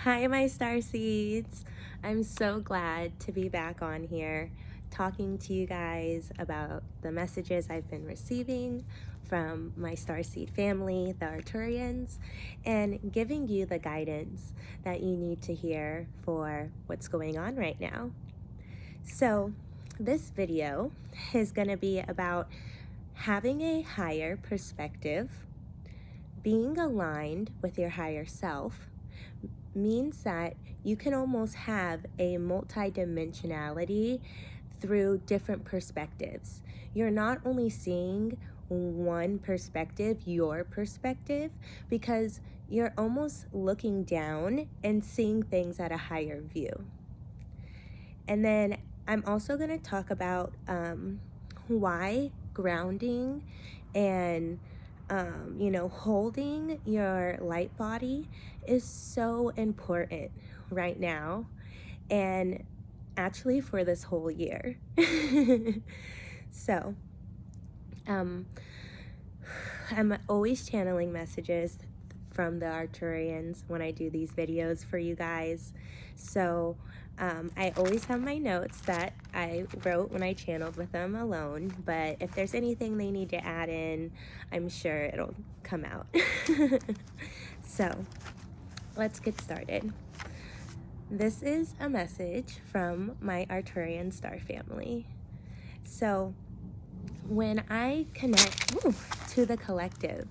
Hi, my Starseeds. I'm so glad to be back on here talking to you guys about the messages I've been receiving from my Starseed family, the Arcturians, and giving you the guidance that you need to hear for what's going on right now. So, this video is going to be about having a higher perspective, being aligned with your higher self, means that you can almost have a multidimensionality through different perspectives. You're not only seeing one perspective, your perspective, because you're almost looking down and seeing things at a higher view. And then I'm also going to talk about why grounding and holding your light body is so important right now, and actually for this whole year. So, I'm always channeling messages from the Arcturians when I do these videos for you guys. So I always have my notes that I wrote when I channeled with them alone, but if there's anything they need to add in, I'm sure it'll come out. So let's get started. This is a message from my Arcturian star family. So when I connect to the collective,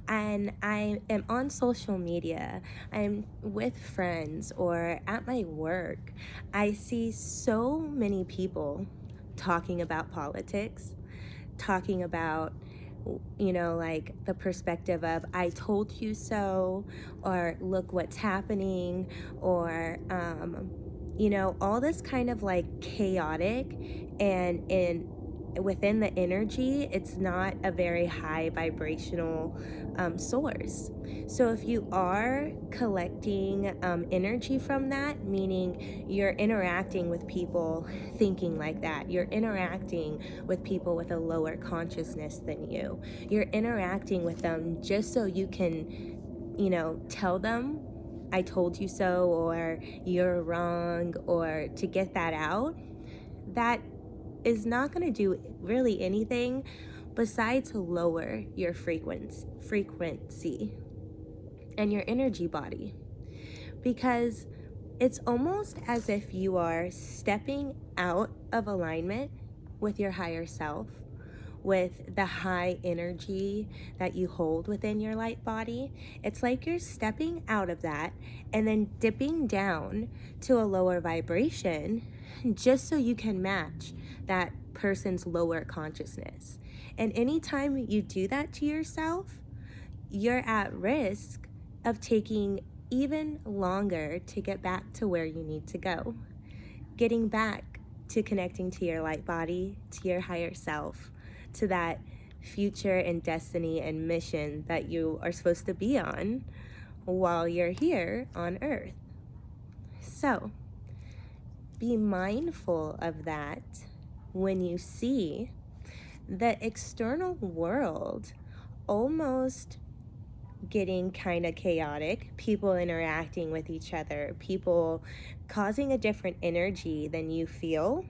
and I am on social media, I'm with friends or at my work, I see so many people talking about politics, talking about, like the perspective of I told you so, or look what's happening, or, all this kind of like chaotic, and within the energy, it's not a very high vibrational source. So if you are collecting energy from that, meaning you're interacting with people thinking like that, you're interacting with people with a lower consciousness than you, you're interacting with them just so you can, tell them I told you so, or you're wrong, or to get that out, that is not going to do really anything besides lower your frequency and your energy body, because it's almost as if you are stepping out of alignment with your higher self, with the high energy that you hold within your light body. It's like you're stepping out of that and then dipping down to a lower vibration just so you can match that person's lower consciousness. And anytime you do that to yourself, you're at risk of taking even longer to get back to where you need to go. Getting back to connecting to your light body, to your higher self, to that future and destiny and mission that you are supposed to be on while you're here on Earth. So, be mindful of that when you see the external world almost getting kind of chaotic, people interacting with each other, people causing a different energy than you feel,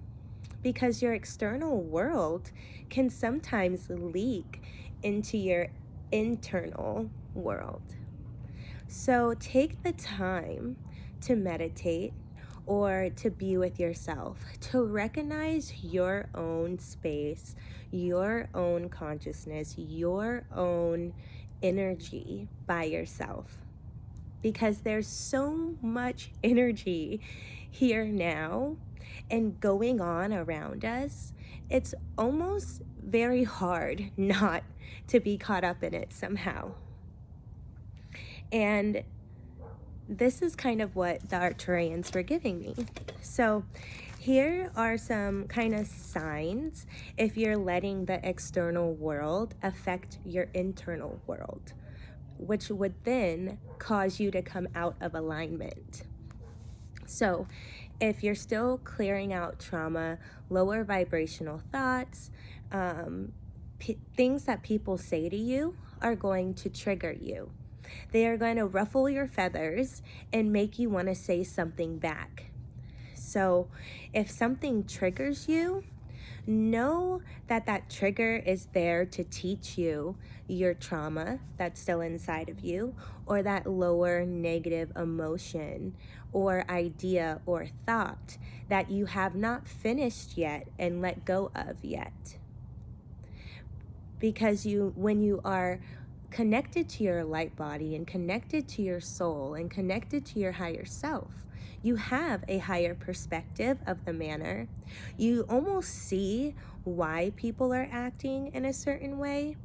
because your external world can sometimes leak into your internal world. So take the time to meditate or to be with yourself, to recognize your own space, your own consciousness, your own energy by yourself. Because there's so much energy here now and going on around us, it's almost very hard not to be caught up in it somehow. And this is kind of what the Arcturians were giving me. So here are some kind of signs if you're letting the external world affect your internal world, which would then cause you to come out of alignment. So if you're still clearing out trauma, lower vibrational thoughts, things that people say to you are going to trigger you. They are going to ruffle your feathers and make you want to say something back. So if something triggers you, know that that trigger is there to teach you your trauma that's still inside of you, or that lower negative emotion or idea or thought that you have not finished yet and let go of yet. Because when you are connected to your light body and connected to your soul and connected to your higher self, you have a higher perspective of the manner. You almost see why people are acting in a certain way,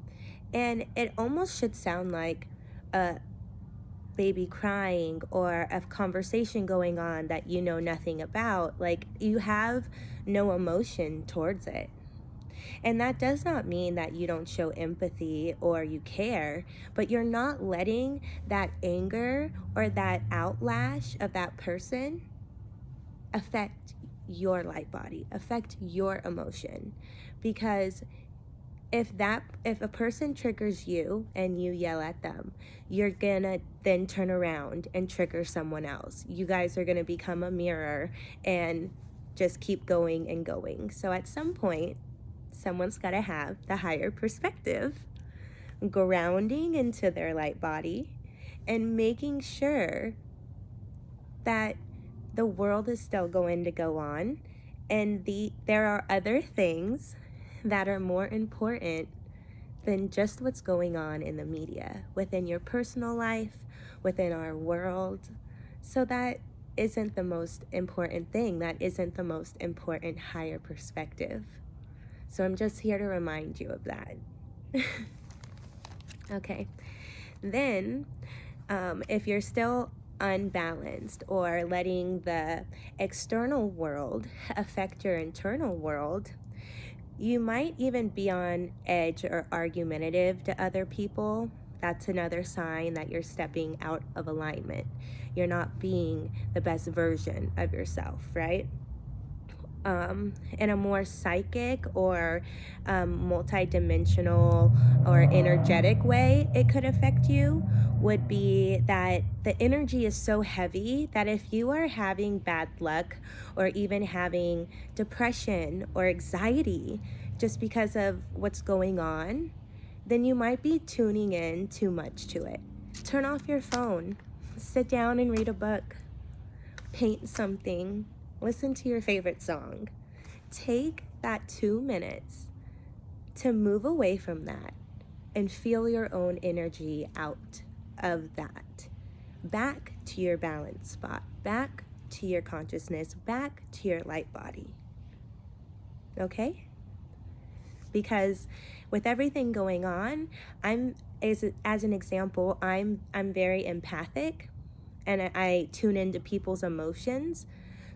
and it almost should sound like a baby crying or a conversation going on that you know nothing about. Like, you have no emotion towards it. And that does not mean that you don't show empathy or you care, but you're not letting that anger or that outlash of that person affect your light body, affect your emotion. Because if a person triggers you and you yell at them, you're gonna then turn around and trigger someone else. You guys are gonna become a mirror and just keep going and going. So at some point, someone's got to have the higher perspective, grounding into their light body, and making sure that the world is still going to go on, and there are other things that are more important than just what's going on in the media, within your personal life, within our world. So that isn't the most important thing. That isn't the most important higher perspective. So I'm just here to remind you of that. Okay. Then, if you're still unbalanced or letting the external world affect your internal world, you might even be on edge or argumentative to other people. That's another sign that you're stepping out of alignment. You're not being the best version of yourself, right? In a more psychic or multi-dimensional or energetic way it could affect you would be that the energy is so heavy that if you are having bad luck or even having depression or anxiety just because of what's going on, then you might be tuning in too much to it. Turn off your phone, sit down and read a book, paint something, listen to your favorite song. Take that 2 minutes to move away from that and feel your own energy out of that. Back to your balance spot, back to your consciousness, back to your light body. Okay? Because with everything going on, as an example, I'm very empathic, and I tune into people's emotions.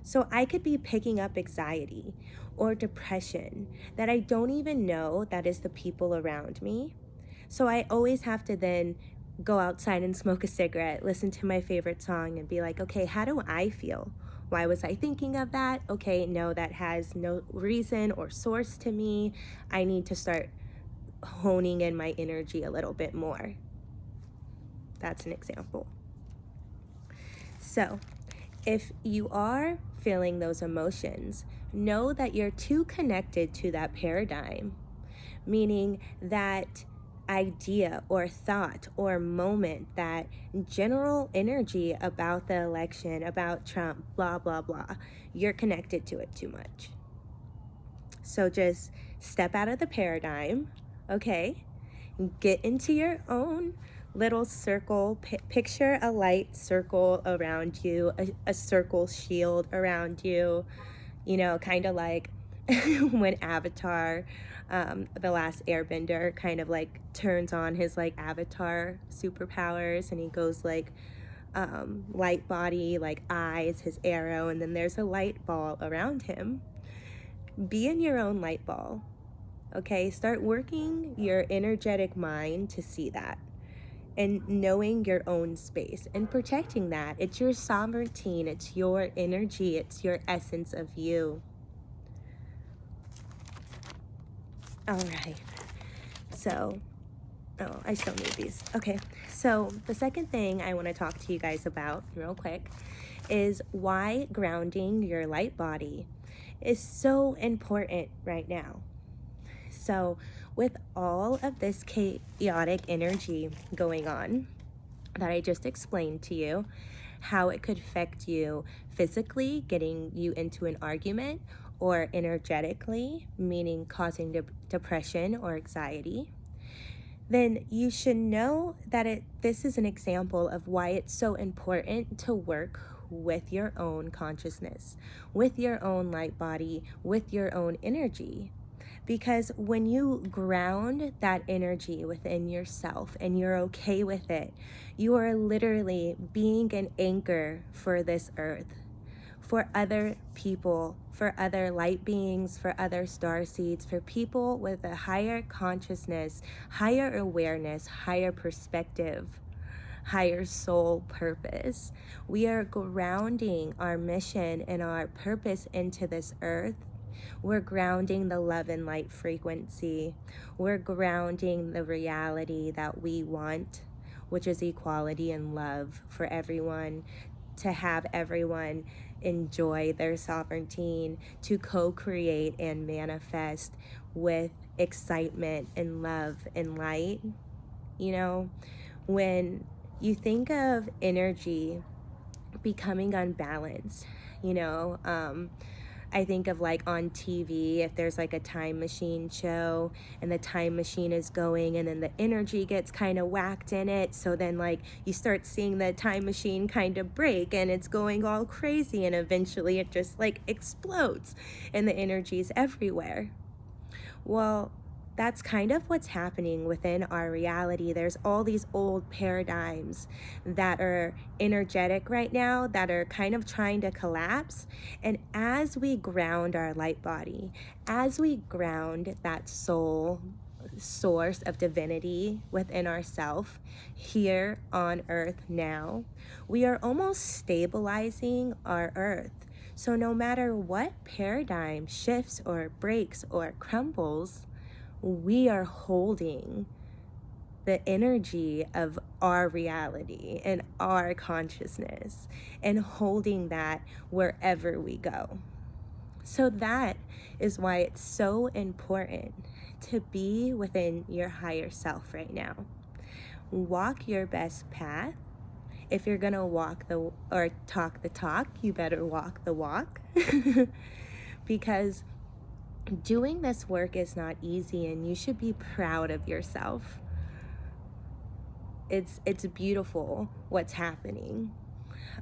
So I could be picking up anxiety or depression that I don't even know that is the people around me. So I always have to then go outside and smoke a cigarette, listen to my favorite song, and be like, okay, how do I feel? Why was I thinking of that? Okay, no, that has no reason or source to me. I need to start honing in my energy a little bit more. That's an example. So if you are feeling those emotions, know that you're too connected to that paradigm, meaning that idea or thought or moment, that general energy about the election, about Trump, blah, blah, blah. You're connected to it too much. So just step out of the paradigm, okay? Get into your own little circle. Picture a light circle around you, a circle shield around you, you know, kind of like when Avatar, the last airbender, kind of like turns on his like avatar superpowers, and he goes like light body, like eyes, his arrow, and then there's a light ball around him. Be in your own light ball. Okay, start working your energetic mind to see that, and knowing your own space and protecting that. It's your sovereignty, it's your energy, it's your essence of you. All right, so Oh, I still need these. Okay, so the second thing I want to talk to you guys about real quick is why grounding your light body is so important right now. So with all of this chaotic energy going on that I just explained to you, how it could affect you physically, getting you into an argument, or energetically, meaning causing depression or anxiety, then you should know that this is an example of why it's so important to work with your own consciousness, with your own light body, with your own energy. Because when you ground that energy within yourself and you're okay with it, you are literally being an anchor for this earth, for other people, for other light beings, for other star seeds, for people with a higher consciousness, higher awareness, higher perspective, higher soul purpose. We are grounding our mission and our purpose into this earth. We're grounding the love and light frequency. We're grounding the reality that we want, which is equality and love for everyone, to have everyone enjoy their sovereignty, to co-create and manifest with excitement and love and light. You know, when you think of energy becoming unbalanced, you know, I think of like on TV, if there's like a time machine show and the time machine is going and then the energy gets kind of whacked in it. So then like you start seeing the time machine kind of break and it's going all crazy and eventually it just like explodes and the energy's everywhere. Well, that's kind of what's happening within our reality. There's all these old paradigms that are energetic right now that are kind of trying to collapse. And as we ground our light body, as we ground that soul source of divinity within ourself here on earth now, we are almost stabilizing our earth. So no matter what paradigm shifts or breaks or crumbles, we are holding the energy of our reality and our consciousness and holding that wherever we go. So that is why it's so important to be within your higher self right now. Walk your best path. If you're gonna walk or talk the talk, you better walk the walk. Because doing this work is not easy and you should be proud of yourself. It's beautiful what's happening.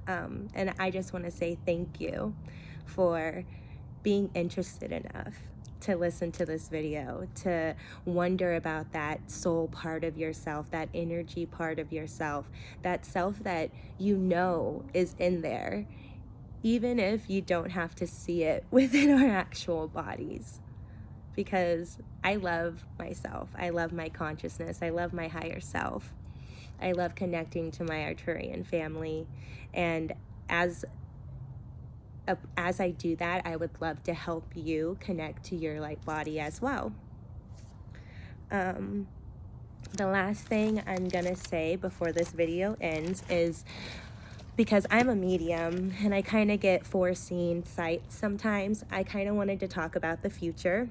And I just want to say thank you for being interested enough to listen to this video, to wonder about that soul part of yourself, that energy part of yourself, that self that you know is in there, even if you don't have to see it within our actual bodies. Because I love myself, I love my consciousness, I love my higher self. I love connecting to my Arcturian family, and as I do that, I would love to help you connect to your light body as well. The last thing I'm gonna say before this video ends is, because I'm a medium and I kind of get foreseen sights sometimes, I kind of wanted to talk about the future,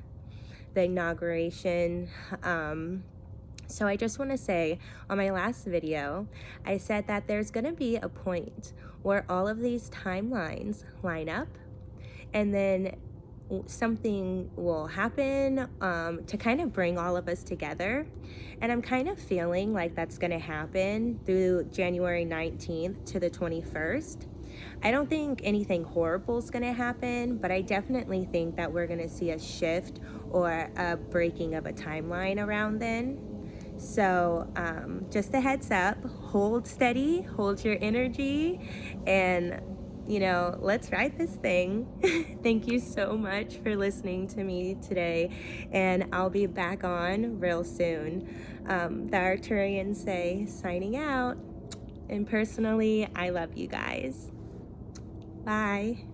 the inauguration. So I just want to say, on my last video, I said that there's going to be a point where all of these timelines line up and then something will happen to kind of bring all of us together. And I'm kind of feeling like that's going to happen through January 19th to the 21st. I don't think anything horrible is going to happen, but I definitely think that we're going to see a shift or a breaking of a timeline around then. So just a heads up, hold steady, hold your energy, and let's ride this thing. Thank you so much for listening to me today, and I'll be back on real soon. The Arcturians say, signing out, and personally, I love you guys. Bye.